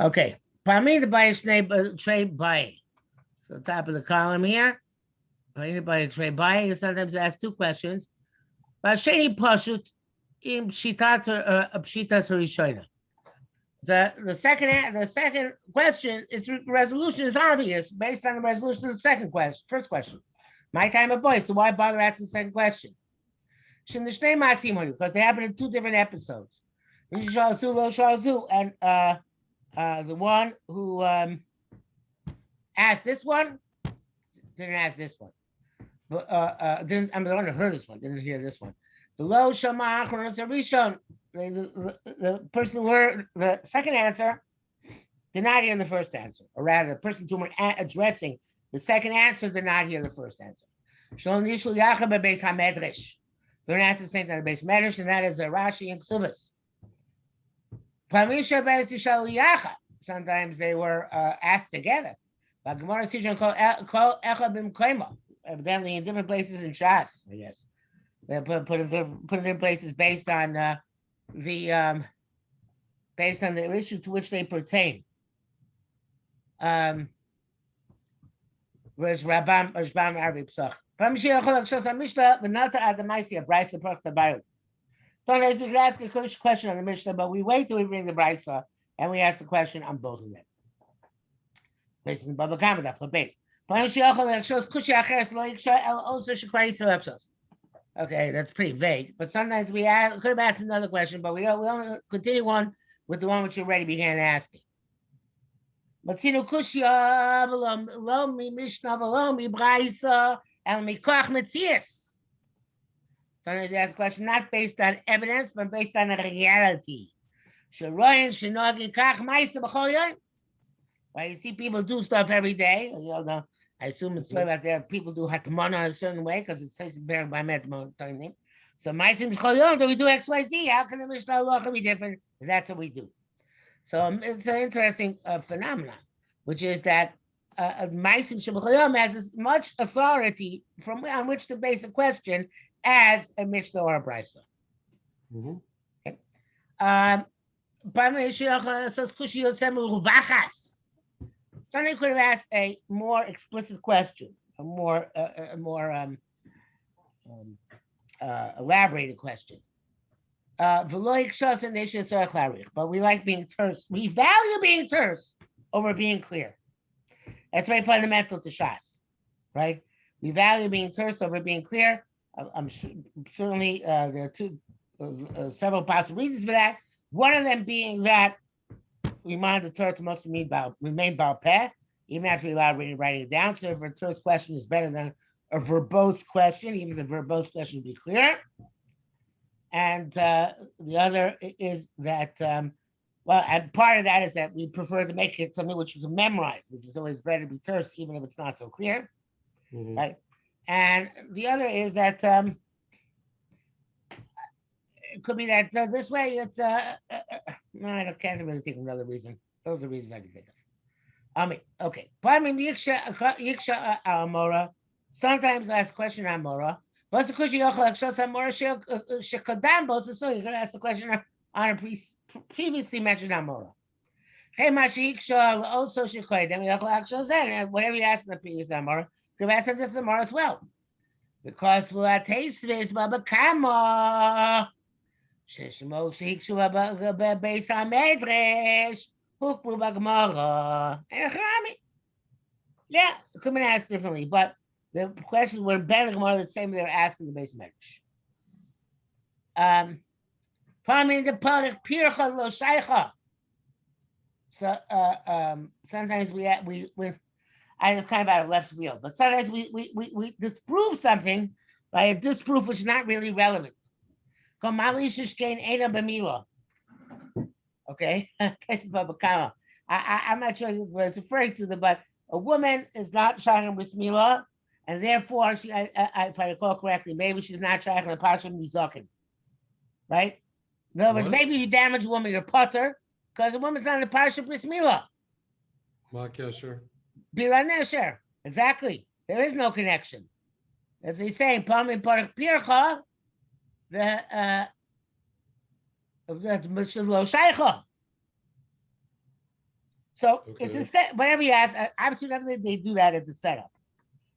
Okay. Pami the by trade by. So top of the column here. Pami by trade by. You sometimes ask two questions. Sheni pashut im shitat pshitas harishoina. The second question, its resolution is obvious based on the resolution of the first question. My time of voice. So why bother asking the second question? Because they happen in two different episodes. And the one who asked this one didn't ask this one. But the one who heard this one didn't hear this one. The low shama rishon. The person who heard the second answer did not hear the first answer, or rather, the person to whom we're addressing the second answer did not hear the first answer. Don't ask the same thing on the base medrash, and that is a Rashi and Ksubas. Sometimes they were asked together. But Gemara evidently in different places in Shas, I guess. They put in different places based on the issue to which they pertain. Whereas Rabban Arvi Psach. Sometimes we could ask a question on the Mishnah, but we wait till we bring the Brisa and we ask the question on both of them. This is Baba Kamadaf, the base. Okay, that's pretty vague. But sometimes we could have asked another question, but we only continue on with the one which you already began asking. But sometimes they ask a question not based on evidence, but based on a reality. Why you see people do stuff every day. I assume it's way out there. People do hatmana a certain way because it's facing bearing by metmon time. So ma'asim shchol we do X, Y, Z. How can the Mishnah halacha be different? That's what we do. So it's an interesting phenomenon, which is that ma'asim shchol has as much authority on which to base a question as a Mishnah or a Brisa. Okay. Somebody could have asked a more explicit question, a more elaborated question. But we like being terse. We value being terse over being clear. That's very fundamental to Shas, right? We value being terse over being clear. I'm certainly there are several possible reasons for that. One of them being that we mind the Torah must remain Baal Peh, even after we allow writing it down. So if a Torah's question is better than a verbose question, even if the verbose question would be clear. And the other is that, and part of that is that we prefer to make it something which you can memorize, which is always better to be terse, even if it's not so clear, right? And the other is that it could be that this way it's no, I can't really think of another reason. Those are reasons I can think of. Okay. Sometimes I ask a question on Mora. You're going to ask the question on a previously mentioned Amora. Whatever you asked in the previous Amora, you can ask this Amora as well. Because based on Medrash, yeah, it could be asked differently, but the questions were better Gemara the same they were asked in the base Medrash. So sometimes we I was kind of out of left field, but sometimes we disprove something by a disproof which is not really relevant. Okay, I'm not sure what it's referring to, but a woman is not shayach with Mila, and therefore, if I recall correctly, maybe she's not shayach in the parsha Nizakin, right? In other words, maybe you damage a woman, you're putter, because the woman's not in the parsha with Mila. Biranesher, exactly. There is no connection. As they say, Pamin Park Pircha, the Shaycha. So it's a set. Whatever you ask, absolutely they do that as a setup.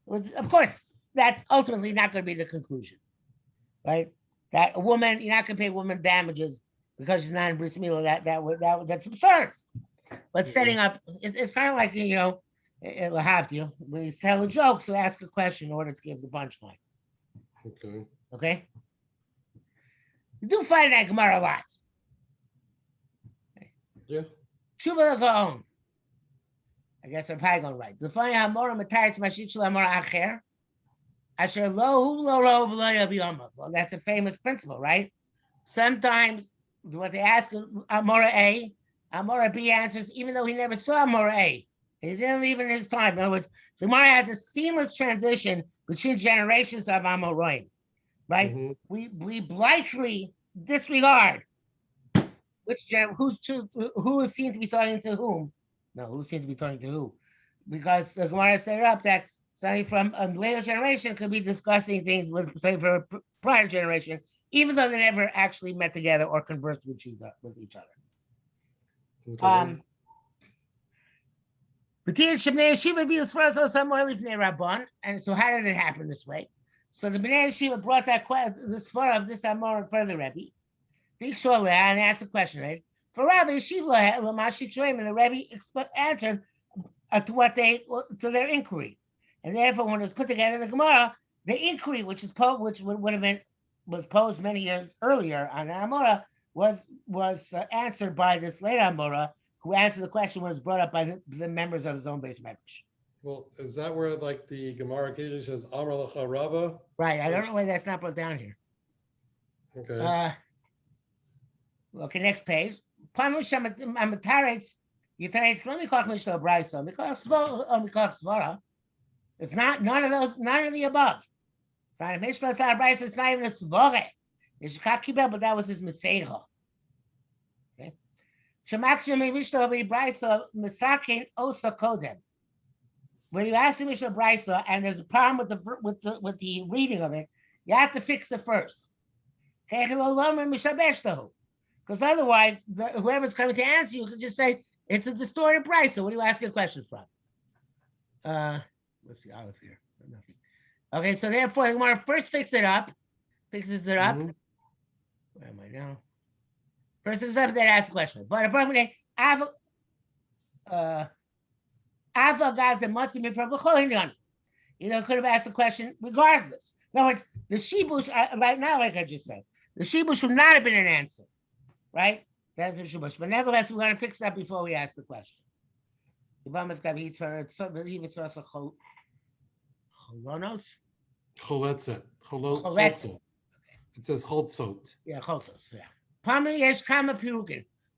Of course, that's ultimately not going to be the conclusion, right? That a woman, you're not going to pay a woman damages because she's not in bris milah. That's absurd. But setting up, it's kind of like lahavdil, when you tell a joke, so ask a question in order to give the punchline. Okay. You do find that Gemara a lot. Yeah. Tshuva l'gaon. I guess I'm probably going right. L'fnei hamora mataritz mashik shel hamora acher. Asher lo v'lo yaviyama. Well, that's a famous principle, right? Sometimes what they ask Amora A, Amora B answers, even though he never saw Amora A. He didn't leave in his time. In other words, the Gemara has a seamless transition between generations of Amoraim, right? Mm-hmm. We blithely disregard who is seen to be talking to whom. No, who's seen to be talking to who? Because the Gemara set it up that somebody from a later generation could be discussing things with somebody from a prior generation, even though they never actually met together or conversed with each other. And so how did it happen this way? So the Bnei Yeshiva brought the svara of this Amor further Rebbe, and asked the question, right? For Rabbi Yeshiva, and the Rebbe answered to their inquiry. And therefore, when it was put together in the Gemara, the inquiry, which was posed many years earlier on the Amora, was answered by this later Amora, who answered the question when it was brought up by the members of his own base medrash. Well, is that where like the Gemara occasionally says Amar Lecha Rava? Right. I don't know why that's not brought down here. Okay. Okay. Next page. It's not none of the above. It's not a Mishnah, it's not a Brisa, it's not even a Svore. It's Kibel, but that was his Meseicha. Okay. Shemakshim Mishnah Brisa Misakin Osa Kodem. When you ask the Mishnah Brisa and there's a problem with the reading of it, you have to fix it first. Because otherwise, whoever's coming to answer you could just say it's a distorted Brisa. What are you asking a question from? What's the olive here? Nothing. Okay, so therefore, I want to first fixes it up. Mm-hmm. Where am I now? First fixes it up, then ask the question. But apparently, Ava got the Matzim from B'chol. Could have asked the question regardless. In other words, the Shibush, right now, like I just said, the Shibush would not have been an answer, right? That's the Shibush. But nevertheless, we're going to fix that before we ask the question. Choletzet. It says Choltzot. Yeah, Choltzot. Yeah.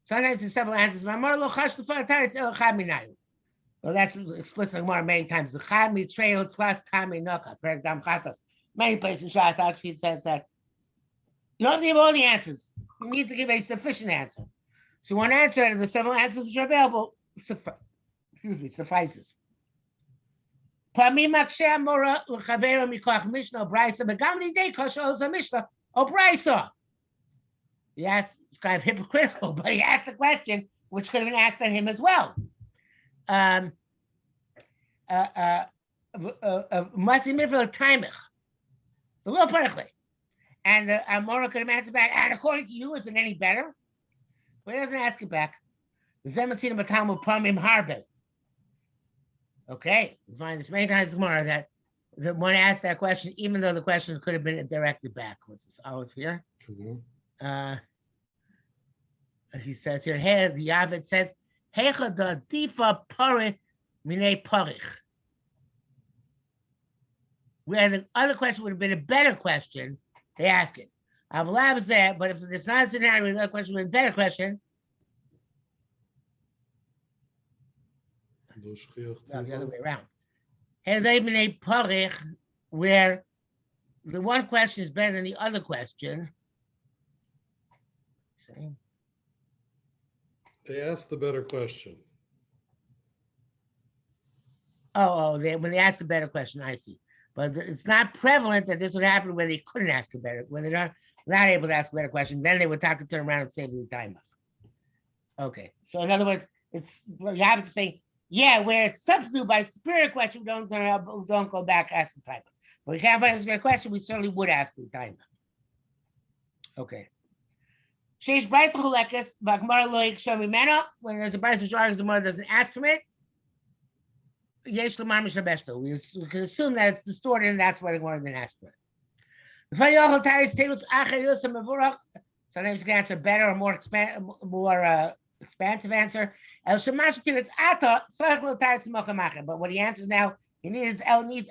Sometimes there's several answers. Well, that's explicit more many times. The Chad Mitreo plus Tami Noka, Dam Chatos. Many places in Shas actually it says that you don't give all the answers. You need to give a sufficient answer. So one answer out of the several answers which are available suffices. Yes, it's kind of hypocritical, but he asked a question which could have been asked at him as well. And the Amora could have answered back, and according to you, is it any better? But he doesn't ask it back. Okay, we find this many times more that the one asked that question, even though the question could have been directed back. What's this olive here? Mm-hmm. He says here, hey, the Yavid says, Hecha da difa pare mine parich. Where the other question would have been a better question, they ask it. Avlav is there, but if it's not a scenario where the other question would have been a better question, no, the other way around. And they've been a parich where the one question is better than the other question. Same. They asked the better question. When they asked the better question, I see. But it's not prevalent that this would happen when they couldn't ask a better, when they're not able to ask a better question. Then they would talk to turn around and save the time. Okay. So in other words, It's you have to say, yeah, where it's substituted by superior question, we don't go back ask the type. But we can't find a superior question, we certainly would ask the type. Okay. Sheish Bryce Chulekes, Bakmar Loik Shomi Mena, when there's a Bryce which argues the mother doesn't ask from it. Yesh Lamar Mishabesto. We can assume that it's distorted and that's why the Gemara didn't ask for it. Sometimes you can answer better or more expansive answer. But what he answers now, he needs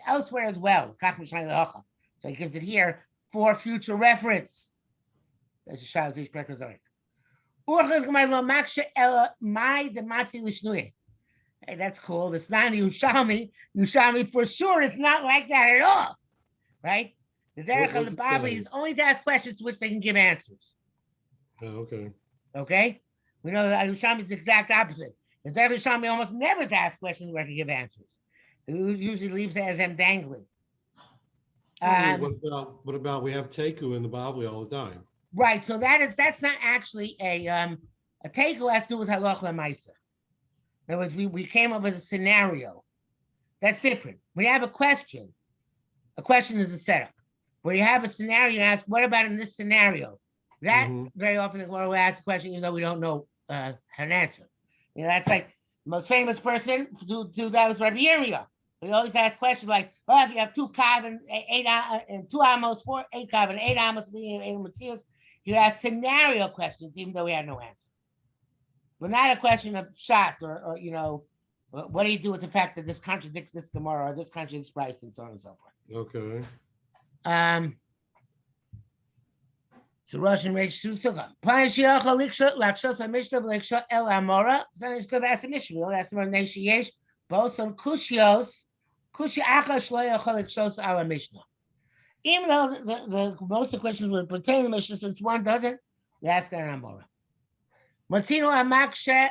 elsewhere as well. So he gives it here for future reference. That's a shah zish prekozorek. Hey, that's cool. It's not Yushami. Yushami for sure is not like that at all. Right? The derech of the Bavli is only to ask questions to which they can give answers. Oh, okay. Okay? We know that Yushami is the exact opposite. The derech Yushami almost never to ask questions where to give answers. It usually leaves them dangling. What about we have Teku in the Bavli all the time? Right. So that's not actually a Teku has to do with halach lemaisa. In other words, we came up with a scenario. That's different. When you have a question is a setup. Where you have a scenario, you ask, what about in this scenario? That very often the Gemara will ask a question, even though we don't know an answer. You know, that's like the most famous person to do that was Rabbi Yirmiyah. We always ask questions like, oh, if you have 2 kav and 2 amos, 8 kav and 8 amos, you ask scenario questions, even though we had no answer. But not a question of shot or you know, what do you do with the fact that this contradicts this Gemara or this contradicts Bryce and so on and so forth. Okay. So Russian Reish Suga. Panashiach Liksha Lakshos Mishnah Liksha El Amora. Then it's good to ask a Mishnah. We'll ask them Nation Yesh. Both on Kushios. Kushi Acha Shloya Chalikshos Ala Mishnah. Even though the most of the questions would pertain to the Mishnah, since one doesn't, we ask an Amora. Matzino Amakshe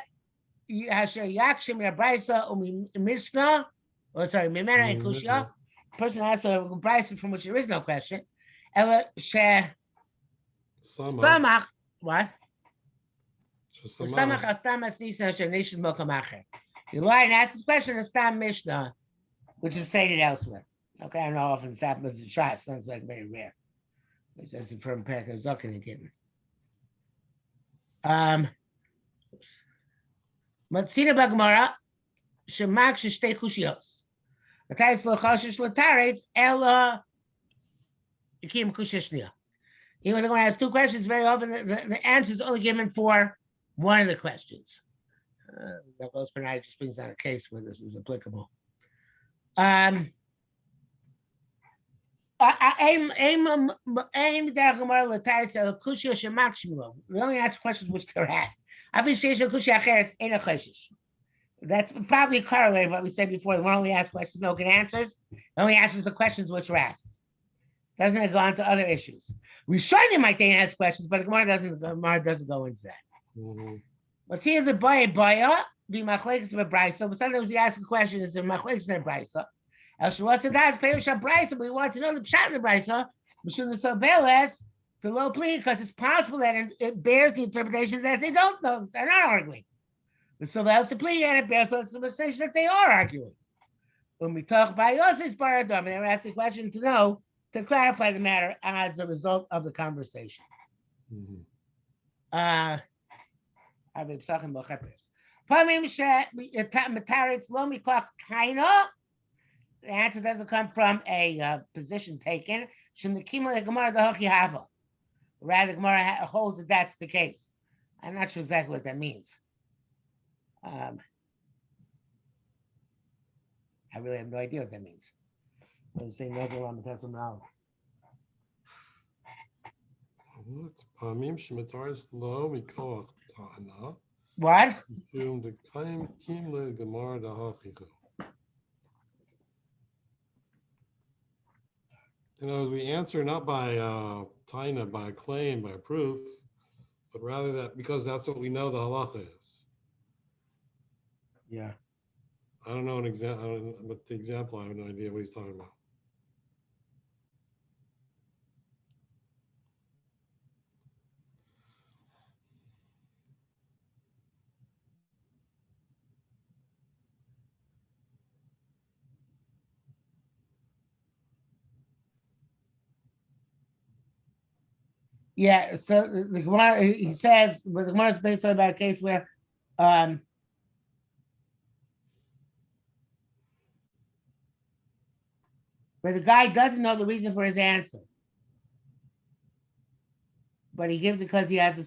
Asher Yakshim Rabraisa Mishnah. Oh, sorry, Mimena and Kushia. Person has a Bryson from which there is no question. Ella She Stomach. What? Stomach Astamas Nisa Nation Mokamacher. You lie and ask this question of Stam Mishnah, which is stated elsewhere. Okay, I don't know how often this happens in Shas. Sounds like very rare. It says it from Perka Zokin and Gittin. Matzina Bagmara Shemak Shtei Kushios. The title of Choshish Lataretz Ella Ikim Kushishnia. Even though I ask 2 questions, very often the answer is only given for one of the questions. That goes for night just brings out a case where this is applicable. The only ask questions which they're asked. That's probably correlated with what we said before. The one only asks questions, no good answers. It only answers the questions which were asked. Doesn't it go on to other issues? We surely might then ask questions, but the Gemara doesn't go into that. Let's see the boy be machlekes of a brisa, but sometimes we ask a question, is there machlekes in a brisa? El Shavuot Sadas, Perish brisa, but we want to know the pshat in the brisa. Mishum the Soveles, the low plea, because it's possible that it bears the interpretation that they don't know, they're not arguing. The Soveles to plea, and it bears the interpretation that they are arguing. When we talk by Yosef Baradom, and they're asking a question to clarify the matter as a result of the conversation. The answer doesn't come from a position taken. Rather, Gemara holds that that's the case. I'm not sure exactly what that means. I really have no idea what that means. I was saying nothing wrong with that somehow. What? You know, we answer not by taina, by a claim, by a proof, but rather that because that's what we know the halacha is. Yeah. I don't know an example, but the example, I have no idea what he's talking about. Yeah, so the Gemara, he says, but the Gemara is based on about a case where where the guy doesn't know the reason for his answer, but he gives it because he has he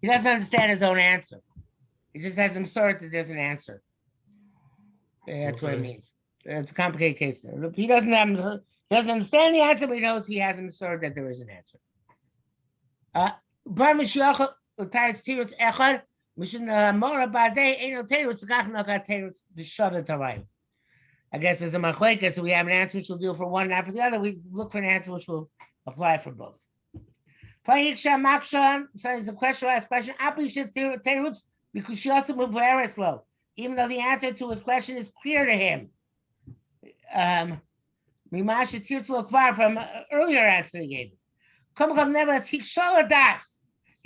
doesn't understand his own answer. He just has him sort that there's an answer. That's what it means. It's a complicated case. He doesn't understand the answer, but he knows he has him sort that there is an answer. I guess there's a machlekes, so we have an answer which will deal for one, not for the other. We look for an answer which will apply for both. So it's a question, last question. Because she also moved very slow, even though the answer to his question is clear to him. From earlier answer he gave. Nevertheless, he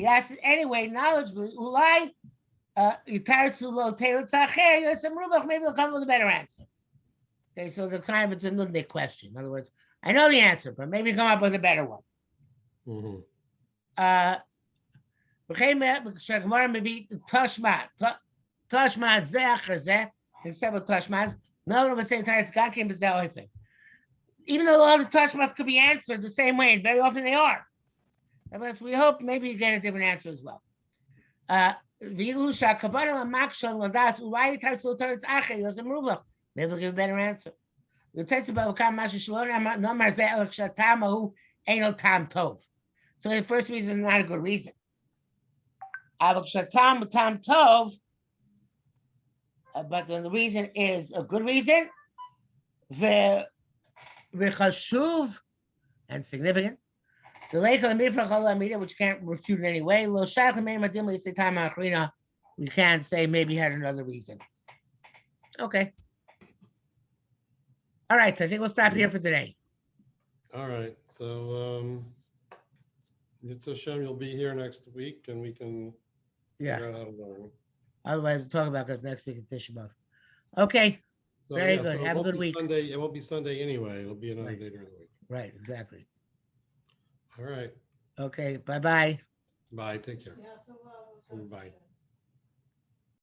asked it anyway, knowledgeably. Maybe he'll come with a better answer. Okay, so the kind of it's a nudnik question. In other words, I know the answer, but maybe come up with a better one. Mm-hmm. Maybe Tashma Zeh, except with Tashmas. No, but saying it's God came to even though all the Tashmas could be answered the same way, and very often they are. Unless we hope maybe you get a different answer as well. Maybe we'll give a better answer. So the first reason is not a good reason. But then the reason is a good reason, and significant. The lake of the which can't refute in any way. We can't say maybe he had another reason. Okay. All right, I think we'll stop here for today. All right, so Yitzhak Hashem, you'll be here next week, and we can figure out how to learn. Otherwise, we'll talk about this next week at Tisha B'Av. Okay. So, very good. Have a good week. It won't be Sunday anyway. It'll be another day during the week. Right, exactly. All right. Okay, bye-bye. Bye, take care. Bye.